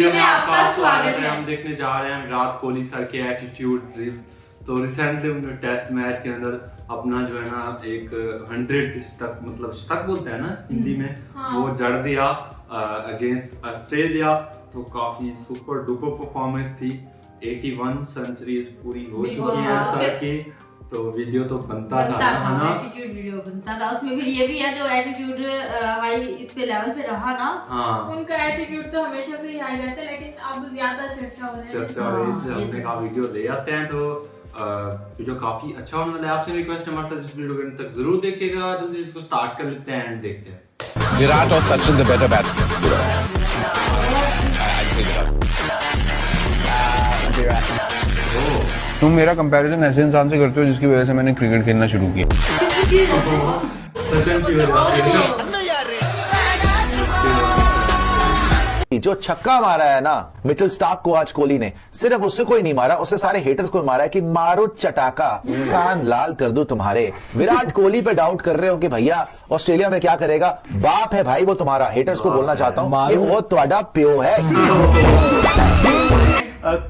Video में आपका स्वागत है। हम देखने जा रहे हैं विराट कोहली सर के एटीट्यूड। तो रिसेंटली उन्होंने टेस्ट मैच के अंदर अपना जो है ना एक 100 तक मतलब शतक बोलते हैं ना हिंदी में, वो जड़ दिया अगेंस्ट ऑस्ट्रेलिया। तो काफी सुपर डुपर परफॉर्मेंस थी। 81 सेंचुरीज पूरी हो चुकी है सर की। तो वीडियो तो बनता था ना, एटीट्यूड वीडियो बनता था। उसमें फिर ये भी है जो एटीट्यूड हाई इस पे लेवल पे रहा ना, उनका एटीट्यूड तो हमेशा से ही हाई रहता है, लेकिन अब ज्यादा चर्चा हो रही है इसलिए हमने कहा वीडियो ले आते हैं। तो वीडियो काफी अच्छा होने वाला है। आपसे रिक्वेस्ट है हमारे इस वीडियो को अंत तक जरूर देखिएगा। जल्दी इसको स्टार्ट कर लेते हैं एंड देखते हैं। विराट और सचिन द बेटर बैट्समैन। तुम मेरा कंपैरिजन ऐसे इंसान से करते हो जिसकी वजह से मैंने क्रिकेट खेलना शुरू किया। जो छक्का मारा है ना मिचेल स्टार्क को आज कोहली ने, सिर्फ उससे कोई नहीं मारा, उससे सारे हेटर्स को मारा है कि मारो चटाका, कान लाल कर दूं तुम्हारे। विराट कोहली पे डाउट कर रहे हो कि भैया ऑस्ट्रेलिया में क्या करेगा, बाप है भाई वो तुम्हारा। हेटर्स को बोलना चाहता हूं कि वो तुम्हारा प्यो है।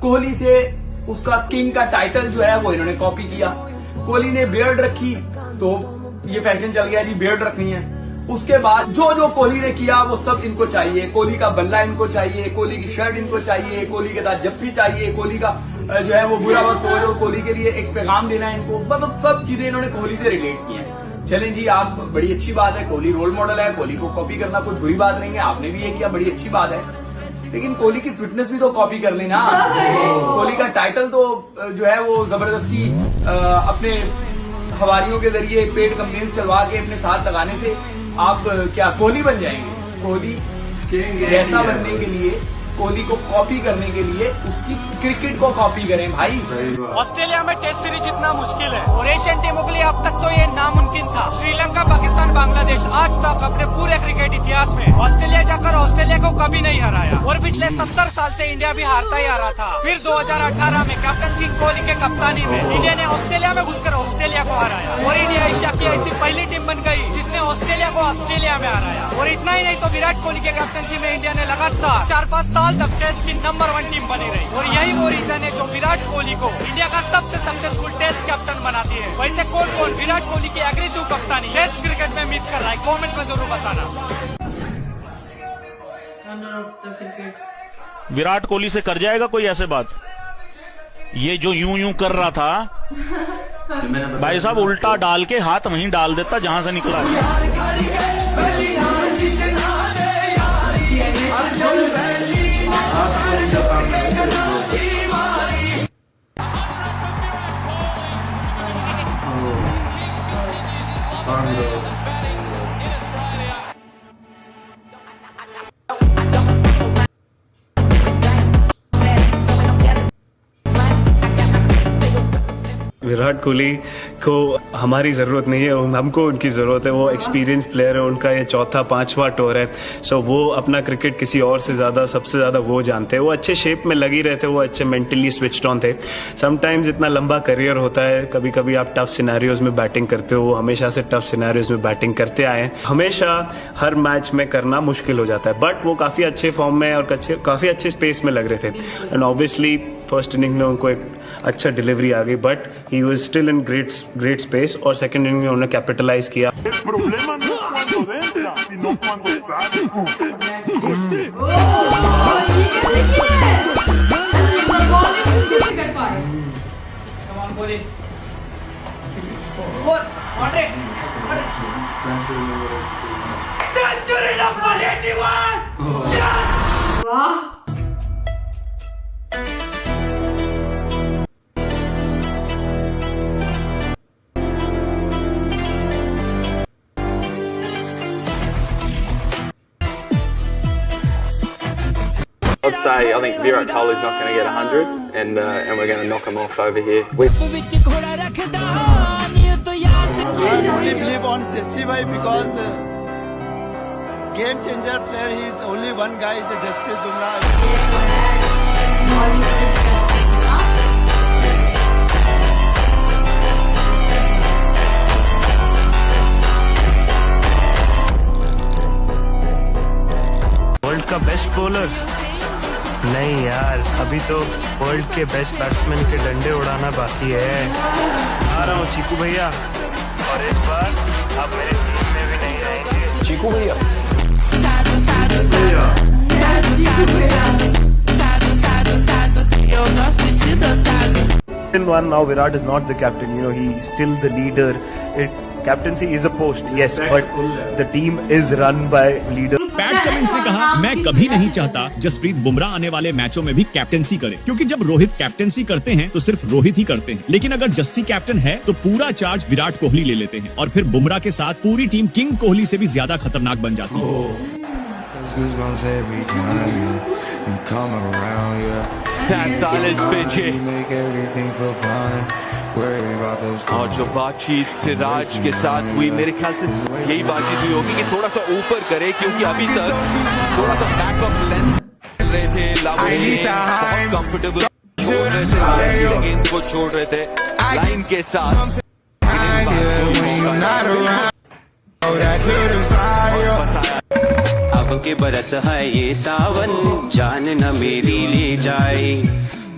कोहली से उसका किंग का टाइटल जो है वो इन्होंने कॉपी किया। कोहली ने बियर्ड रखी तो ये फैशन चल गया जी बियर्ड रखनी है। उसके बाद जो जो कोहली ने किया वो सब इनको चाहिए। कोहली का बल्ला इनको चाहिए, कोहली की शर्ट इनको चाहिए, कोहली के साथ जप्पी चाहिए, कोहली का जो है वो बुरा वक्त हो जो कोहली के लिए एक पैगाम देना है इनको। मतलब सब चीजें इन्होंने कोहली से रिलेट की हैं। चलें जी, आप बड़ी अच्छी बात है, कोहली रोल मॉडल है, कोहली को कॉपी करना कोई बुरी बात नहीं है। आपने भी ये किया, बड़ी अच्छी बात है, लेकिन कोहली की फिटनेस भी तो कॉपी कर लेना। कोहली का टाइटल तो जो है वो जबरदस्ती अपने हवारियों के जरिए पेड कंपनी चलवा के अपने साथ लगाने से आप क्या कोहली बन जाएंगे? कोहली जैसा बनने के लिए, कोहली को कॉपी करने के लिए उसकी क्रिकेट को कॉपी करें भाई। ऑस्ट्रेलिया में टेस्ट सीरीज जितना मुश्किल है और एशियन टीमों के लिए अब तक तो ये नामुमकिन था। श्रीलंका, पाकिस्तान, बांग्लादेश आज तक अपने पूरे क्रिकेट इतिहास में ऑस्ट्रेलिया जाकर ऑस्ट्रेलिया को कभी नहीं हराया और पिछले 70 साल से इंडिया भी हारता ही आ रहा था। फिर 2018 में कैप्टन किंग कोहली के कप्तानी में इंडिया ने ऑस्ट्रेलिया में घुसकर ऑस्ट्रेलिया को हराया और इंडिया एशिया की ऐसी पहली टीम बन गई जिसने ऑस्ट्रेलिया को ऑस्ट्रेलिया में हराया। और इतना ही नहीं तो विराट कोहली के कैप्टनसी में इंडिया ने लगातार 4-5 साल तक टेस्ट की नंबर 1 टीम बनी रही और यही वो रीजन है जो विराट कोहली को इंडिया का सबसे सक्सेसफुल टेस्ट कैप्टन बनाती है। वैसे कौन कौन विराट कोहली की एग्रेसिव कप्तानी टेस्ट क्रिकेट में मिस कर रहा है, कमेंट में जरूर बताना। विराट कोहली से कर जाएगा कोई ऐसे बात? ये जो यूं यूं कर रहा था भाई साहब, उल्टा डाल के हाथ वहीं डाल देता जहां से निकला। विराट कोहली को हमारी ज़रूरत नहीं है, हमको उनकी ज़रूरत है। वो एक्सपीरियंस प्लेयर है, उनका ये 4था-5वां टूर है। सो वो अपना क्रिकेट किसी और से ज़्यादा, सबसे ज़्यादा वो जानते हैं। वो अच्छे शेप में लगी रहे थे, वो अच्छे मेंटली स्विच्ड ऑन थे। समटाइम्स इतना लंबा करियर होता है, कभी कभी आप टफ सिनेरियोज में बैटिंग करते हो। वो हमेशा से टफ सिनेरियोज में बैटिंग करते आए हैं। हमेशा हर मैच में करना मुश्किल हो जाता है, बट वो काफ़ी अच्छे फॉर्म में और काफ़ी अच्छे स्पेस में लग रहे थे। एंड ऑब्वियसली फर्स्ट इनिंग में उनको एक अच्छा डिलीवरी आ गई, but he was still in great space. और सेकंड इनिंग में उन्होंने कैपिटलाइज किया। I'd say I think Virat Kohli's not going to get 100, and we're going to knock him off over here. I only believe on Jesse bhai because game changer player. He is only one guy. Is Jasprit Bumrah. World का best bowler नहीं यार, अभी तो world के best batsman के डंडे उड़ाना बाकी है। आ रहा हूँ चीकू भैया, और इस बार आप मेरे टीम में भी नहीं रहेंगे। चीकू भैया Still one, now Virat is not the captain, you know, he's still the leader. Captaincy is a post, yes, but the team is run by leader. PAT Cummins ने कहा, मैं कभी नहीं चाहता जसप्रीत बुमराह आने वाले मैचों में भी कैप्टेंसी करे, क्योंकि जब रोहित कैप्टेंसी करते हैं तो सिर्फ रोहित ही करते हैं, लेकिन अगर जस्सी कैप्टन है तो पूरा चार्ज विराट कोहली ले लेते हैं, और फिर बुमराह के साथ पूरी टीम किंग कोहली से भी ज्यादा खतरनाक बन जाती है। और जो बातचीत सिराज के साथ हुई, मेरे ख्याल से यही बातचीत हुई होगी कि थोड़ा सा ऊपर करे, क्योंकि अभी तक थोड़ा सा बैकअप लेंथ रहे थे, कंफर्टेबल को छोड़ रहे थे लाइन के साथ। अब के बरस है ये सावन, जान न मेरी ले जाए,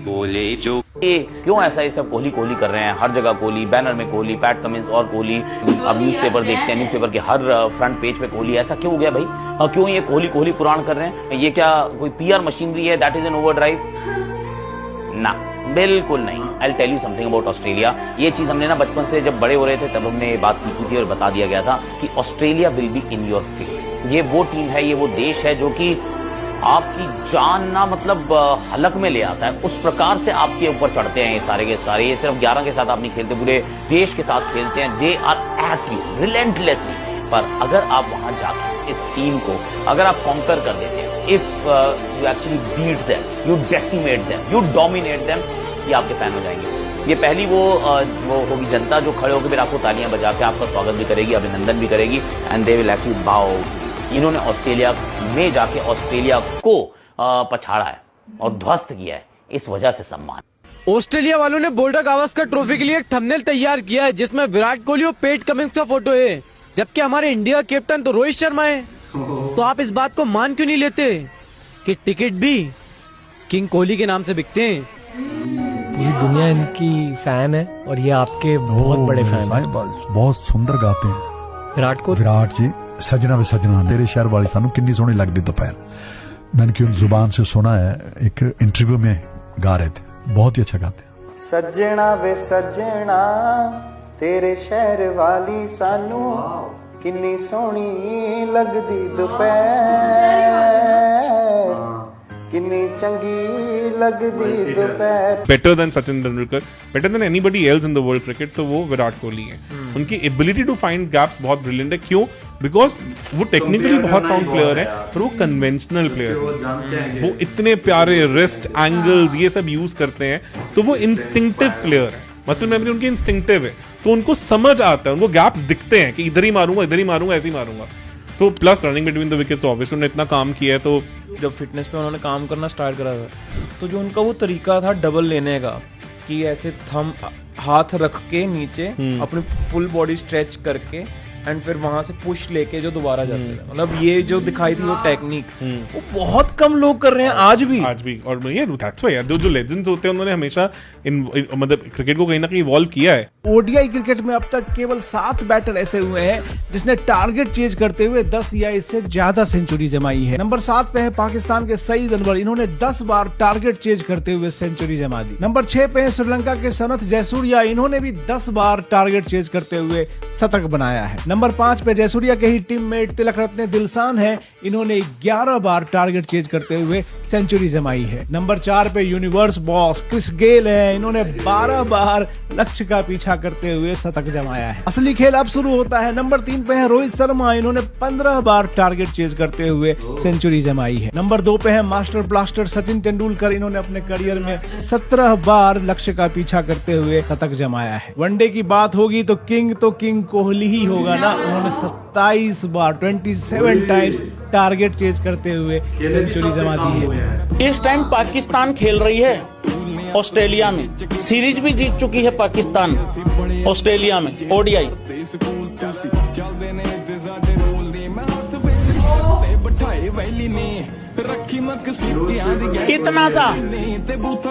बोले जो क्यों ऐसा ये सब कोहली कोहली कर रहे हैं, हर जगह कोहली, बैनर में कोहली, पैट कमिंस और कोहली, अब न्यूज़पेपर देखते हैं, न्यूज़पेपर के हर फ्रंट पेज पे कोहली, ऐसा क्यों हो गया भाई? क्यों ये कोहली कोहली पुराण कर रहे हैं? ये क्या कोई पीआर मशीनरी है? That is an overdrive? ना, बिल्कुल नहीं। I will tell you something about Australia. ये चीज हमने ना बचपन से जब बड़े हो रहे थे तब हमने ये बात सीखी थी और बता दिया गया था कि Australia will be in your face. ये वो टीम है, ये वो देश है जो कि आपकी जान ना मतलब हलक में ले आता है, उस प्रकार से आपके ऊपर चढ़ते हैं ये सारे के सारे। ये सिर्फ 11 के साथ आप नहीं खेलते, पूरे देश के साथ खेलते हैं। They are at you relentlessly. पर अगर आप वहां जाके इस टीम को अगर आप कॉन्कर कर देते हैं, if you actually beat them, you decimate them, you dominate them, ये आपके फैन हो जाएंगे। ये पहली वो होगी जनता जो खड़े होकर फिर आपको तालियां बजा के आपका स्वागत भी करेगी, अभिनंदन भी करेगी, एंड दे विल एक्चुअली बाउ। इन्होंने ऑस्ट्रेलिया में जाके ऑस्ट्रेलिया को पछाड़ा है और ध्वस्त किया है, इस वजह से सम्मान। ऑस्ट्रेलिया वालों ने बोल्डर गावस्कर ट्रॉफी के लिए एक थंबनेल तैयार किया है जिसमें विराट कोहली और पैट कमिंस का फोटो है, जबकि हमारे इंडिया कैप्टन तो रोहित शर्मा है। तो आप इस बात को मान क्यों नहीं लेते कि टिकट भी किंग कोहली के नाम से बिकते हैं? पूरी दुनिया इनकी फैन है और ये आपके बहुत बड़े फैन हैं। बहुत सुंदर गाते हैं विराट जी। सजना वे सजना तेरे शहर वाली सानू कितनी सोहनी लगती दोपहर। मैंने क्यों जुबान से सुना है, एक इंटरव्यू में गा रहे थे, बहुत ही अच्छा गाते हैं। सजना वे सजना तेरे शहर वाली सानू कितनी सोहनी लगती दोपहर, कितनी चंगी लगती दोपहर। Better than Sachin Tendulkar, better than anybody else in the world cricket, तो वो विराट कोहली है। उनकी एबिलिटी टू फाइंड गैप्स बहुत ब्रिलियंट है। क्यों? बिकॉज वो टेक्निकली बहुत साउंड प्लेयर है, पर वो कन्वेंशनल प्लेयर है। वो इतने प्यारे रिस्ट एंगल्स ये सब यूज करते हैं, तो वो इंस्टिंक्टिव प्लेयर है। मसल मेमोरी उनकी इंस्टिंक्टिव है, तो उनको समझ आता है, उनको गैप्स दिखते हैं कि इधर ही मारूंगा, इधर ही मारूंगा, ऐसे ही मारूंगा। तो plus running between the wickets, तो ऑब्वियसली उन्होंने इतना काम किया है। तो जब फिटनेस पे उन्होंने काम करना स्टार्ट करा था, तो जो उनका वो तरीका था डबल लेने का, कि ऐसे थंब हाथ रख के नीचे अपनी फुल बॉडी स्ट्रेच करके एंड फिर वहां से पुश लेके जो दोबारा जाते थे, मतलब ये जो दिखाई थी वो टेक्निक, वो बहुत कम लोग कर रहे हैं आज भी। और ये दैट्स व्हाई यार जो लेजेंड्स होते हैं उन्होंने हमेशा मतलब क्रिकेट को कहीं ना कहीं इवॉल्व किया है। ओडीआई क्रिकेट में अब तक केवल 7 बैटर ऐसे हुए हैं जिसने टारगेट चेज करते हुए 10 या इससे ज्यादा सेंचुरी जमाई है। नंबर 7 पे है पाकिस्तान के सईद अनवर, इन्होंने 10 बार टारगेट चेज करते हुए सेंचुरी जमा दी। नंबर 6 पे है श्रीलंका के सनथ जयसूर्या, इन्होंने भी 10 बार टारगेट चेज करते हुए शतक बनाया है। नंबर 5 पे जयसूर्या के ही टीममेट तिलक रत्ने दिलशान है, इन्होंने 11 बार टारगेट चेज करते हुए सेंचुरी जमाई है। नंबर 4 पे यूनिवर्स बॉस क्रिस गेल है, इन्होंने 12 बार लक्ष्य का पीछा करते हुए शतक जमाया है। असली खेल अब शुरू होता है। नंबर 3 पे है रोहित शर्मा, इन्होंने 15 बार टारगेट चेज करते हुए सेंचुरी जमाई है। नंबर 2 पे है मास्टर ब्लास्टर सचिन तेंदुलकर, इन्होंने अपने करियर में 17 बार लक्ष्य का पीछा करते हुए शतक जमाया है। वनडे की बात होगी तो किंग कोहली ही होगा ना, उन्होंने 27 बार 27 टाइम्स टारगेट चेज करते हुए सेंचुरी जमा दी है। इस टाइम पाकिस्तान खेल रही है ऑस्ट्रेलिया में, सीरीज भी जीत चुकी है पाकिस्तान ऑस्ट्रेलिया में ओडीआई। इतना सा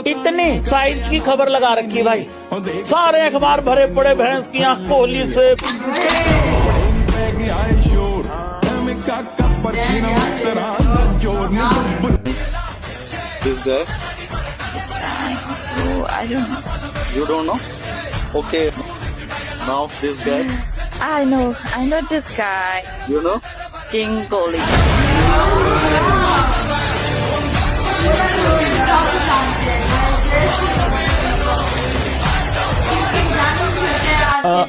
इतनी साइज की खबर लगा रखी भाई, सारे अखबार भरे पड़े भैंस की आंख कोहली से। This guy? So I don't know. You don't know? Okay. Now this guy? I know this guy. You know? King Kohli.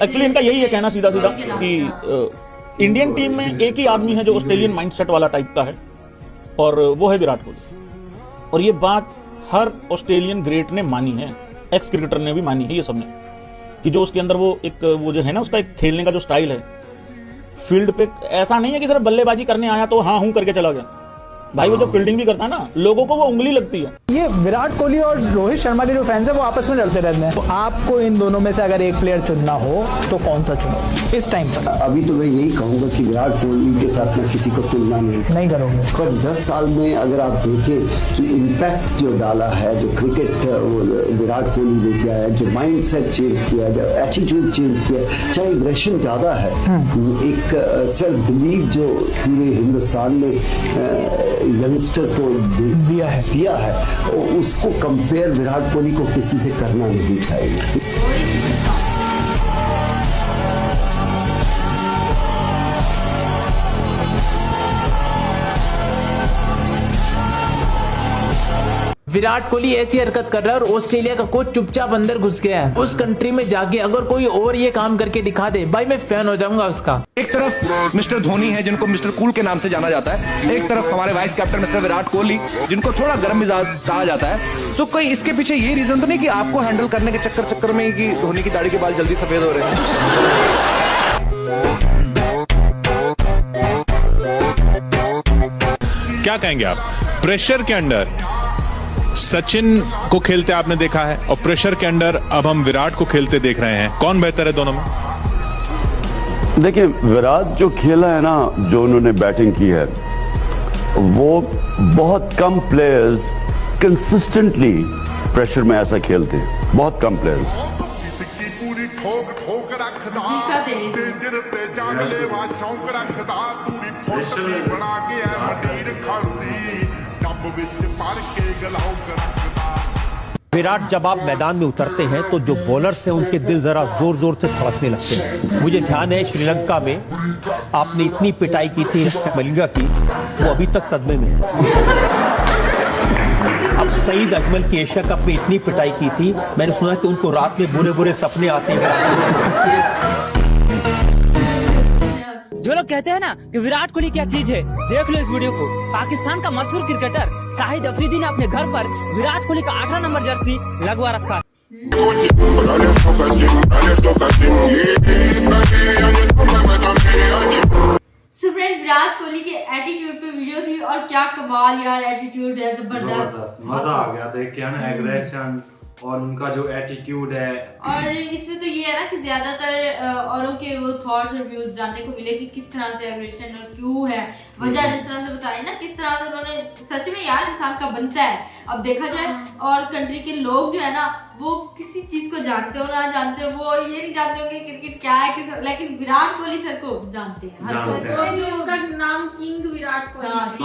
Actually इनका यही है कहना सीधा सीधा कि इंडियन टीम में एक ही आदमी है जो ऑस्ट्रेलियन माइंडसेट वाला टाइप का है, और वो है विराट कोहली। और ये बात हर ऑस्ट्रेलियन ग्रेट ने मानी है, एक्स क्रिकेटर ने भी मानी है, ये सबने, कि जो उसके अंदर वो जो है ना उसका एक खेलने का जो स्टाइल है फील्ड पे, ऐसा नहीं है कि सिर्फ बल्लेबाजी करने आया तो हाँ हूं करके चला गया भाई। वो जो फील्डिंग भी करता है ना, लोगों को वो उंगली लगती है। ये विराट कोहली और रोहित शर्मा के जो फैंस है वो आपस में लड़ते रहते हैं, तो आपको इन दोनों में से अगर एक प्लेयर चुनना हो तो कौन सा चुनो इस टाइम पर? अभी तो मैं यही कहूंगा कि विराट कोहली के साथ मैं किसी को तुलना नहीं करोगे, पर 10 साल में अगर आप देखें कि इम्पैक्ट जो डाला है, जो क्रिकेट विराट कोहली लेके आया, जो माइंड सेट चेंज किया, जो एटीट्यूड चेंज किया, चाहे एग्रेशन ज्यादा है, एक सेल्फ बिलीव जो पूरे हिंदुस्तान में यंगस्टर को दिया है उसको कंपेयर विराट कोहली को किसी से करना नहीं चाहिए। विराट कोहली ऐसी हरकत कर रहा है और ऑस्ट्रेलिया का कोच चुपचाप अंदर घुस गया है। उस कंट्री में जाके अगर कोई और ये काम करके दिखा दे भाई, मैं फैन हो जाऊंगा उसका। एक तरफ मिस्टर धोनी है जिनको मिस्टर कूल के नाम से जाना जाता है, एक तरफ हमारे vice captain mister Virat Kohli जिनको थोड़ा गर्म मिजाज कहा जाता है। सो कोई इसके पीछे ये रीजन तो नहीं कि आपको हैंडल करने के चक्कर में कि धोनी की दाढ़ी के बाल जल्दी सफेद हो रहे हैं? क्या कहेंगे आप? प्रेशर के अंडर सचिन को खेलते आपने देखा है और प्रेशर के अंडर अब हम विराट को खेलते देख रहे हैं, कौन बेहतर है दोनों में? देखिए, विराट जो खेला है ना, जो उन्होंने बैटिंग की है, वो बहुत कम प्लेयर्स कंसिस्टेंटली प्रेशर में ऐसा खेलते हैं, बहुत कम प्लेयर्स। विराट जब आप मैदान में उतरते हैं तो जो बॉलर्स हैं उनके दिल जरा जोर जोर से धड़कने लगते हैं। मुझे ध्यान है श्रीलंका में आपने इतनी पिटाई की थी मलिंगा की, वो अभी तक सदमे में है। अब सईद अजमल की एशिया कप में इतनी पिटाई की थी, मैंने सुना कि उनको रात में बुरे बुरे सपने आते हैं। जो लोग कहते हैं ना कि विराट कोहली क्या चीज है, देख लो इस वीडियो को। पाकिस्तान का मशहूर क्रिकेटर शाहिद अफरीदी ने अपने घर पर विराट कोहली का 18 नंबर जर्सी लगवा रखा है। सो फ्रेंड्स, विराट कोहली के एटीट्यूड पे वीडियो थी और क्या कमाल यार, एटीट्यूड है जबरदस्त, मजा आ गया देख के ना, एग्रेशन और उनका जो एटीट्यूड है। और इसमें तो ये है ना कि ज्यादातर औरों के वो थॉट्स और व्यूज जानने को मिले कि किस तरह से एग्रेशन और क्यों है, वजह जिस तरह से बताई ना, किस तरह से उन्होंने सच में यार इंसान का बनता है। अब देखा जाए और कंट्री के लोग जो है ना, वो किसी चीज को जानते हो ना जानते हो, वो ये नहीं जानते होंगे क्रिकेट क्या है, लेकिन विराट कोहली सर को जानते हैं। उनका नाम किंग विराट कोहली।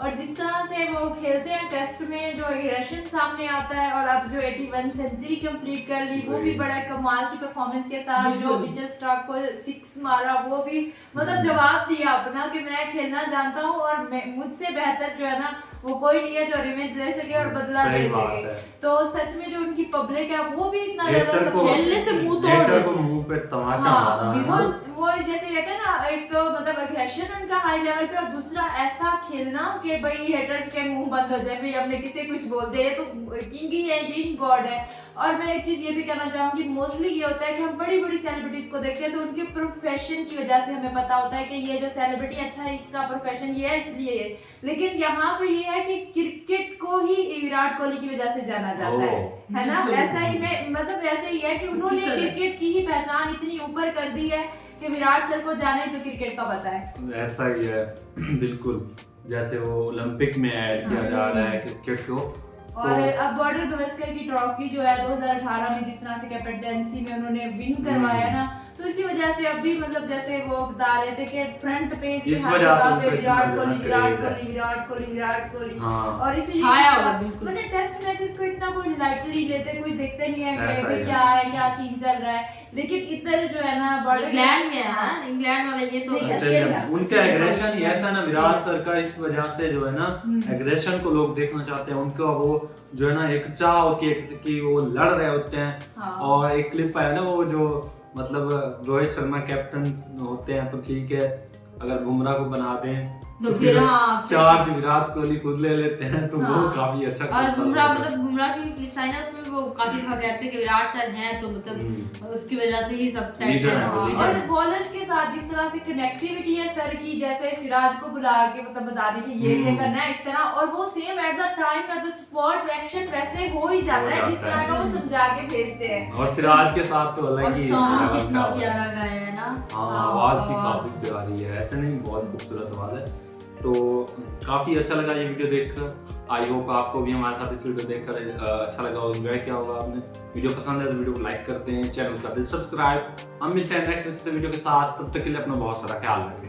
और जिस तरह से वो खेलते हैं टेस्ट में, जो एग्रेशन सामने आता है, और अब जो 81 सेंचुरी कंप्लीट कर ली, वो भी बड़ा कमाल की परफॉर्मेंस के साथ, जो मिचेल स्टार्क को 6 मारा, वो भी मतलब जवाब दिया अपना कि मैं खेलना जानता हूँ और मुझसे बेहतर जो है ना वो कोई नहीं है जो रिवेंज ले सके और बदला ले सके। तो सच में जो उनकी पब्लिक है वो भी इतना ज्यादा खेलने से मुंह तोड़ मुंह पे तमाचा मारा। वो जैसे कहते हैं ना, एक तो मतलब एग्रेशन उनका हाई लेवल पे, और दूसरा ऐसा खेलना कि भाई हेटर्स के मुंह बंद हो जाए, भाई हमने किसी कुछ बोल दे तो किंग ही है, यही गॉड है। और मैं एक चीज ये भी कहना चाहूंगी, मोस्टली ये होता है कि हम बड़ी बड़ी सेलिब्रिटीज को देखते हैं तो उनके प्रोफेशन की वजह से हमें पता होता है कि ये जो सेलिब्रिटी अच्छा है, इसका प्रोफेशन ये है इसलिए है। लेकिन यहाँ पे ये है कि क्रिकेट को ही विराट कोहली की वजह से जाना जाता है ना। ऐसा ही मतलब ऐसे ही है कि उन्होंने क्रिकेट की ही पहचान इतनी ऊपर कर दी है कि विराट सर को जाने तो क्रिकेट का पता है। ऐसा ही है बिल्कुल, जैसे वो ओलंपिक में ऐड किया जा रहा है क्रिकेट को। और अब बॉर्डर गवस्कर की ट्रॉफी जो है 2018 में जिस तरह से कैप्टनसी में उन्होंने विन करवाया ना, तो इसी वजह से अभी मतलब जैसे वो बता रहे थे कि फ्रंट पेज पे हर जगह पे विराट कोहली विराट कोहली विराट कोहली विराट कोहली, और इसीलिए मैंने टेस्ट मैचेस को इतना कोई लाइटली लेते, कोई देखते नहीं है कि क्या है क्या सीन चल रहा है। लेकिन इधर जो है ना इंग्लैंड में है, इंग्लैंड वाला ये तो उनका एग्रेशन ही ऐसा ना, विराट सर का इस वजह से जो है ना एग्रेशन को लोग देखना चाहते हैं। उनका वो जो है ना एक चाह होती है किसी की, वो लड़ रहे होते हैं। और एक क्लिप आया ना वो जो मतलब रोहित शर्मा कैप्टन होते हैं तो ठीक है, अगर बुमराह को बना दें तो फिर चार्ज विराट कोहली खुद ले लेते हैं, तो वो काफी अच्छा और बुमराह मतलब बुमराह की क्लिप आई ना, उसमें वो काफी कहते हैं कि विराट सर हैं तो मतलब उसकी वजह से ही सब सेट है। और बॉलर्स के साथ जिस तरह से कनेक्टिविटी है सर की, जैसे सिराज को बुला के मतलब बता दें कि ये भी करना है इस तरह, और वो same at the time at the spot reaction वैसे हो ही जाता है जिस तरह का वो समझा के भेजते हैं। और सिराज के साथ तो अलग ही कितना प्यारा गाया है ना। आवाज भी काफी प्यारी है, ऐसे नहीं बहुत खूबसूरत आवाज है। तो काफी अच्छा लगा ये वीडियो देखकर। आई होप आपको भी हमारे साथ इस वीडियो देखकर अच्छा लगा और एंजॉय किया होगा आपने। वीडियो पसंद है तो वीडियो को लाइक करते हैं, चैनल कर दें सब्सक्राइब। हम मिलते हैं नेक्स्ट वीडियो के साथ, तब तक के लिए अपना बहुत सारा ख्याल रखें।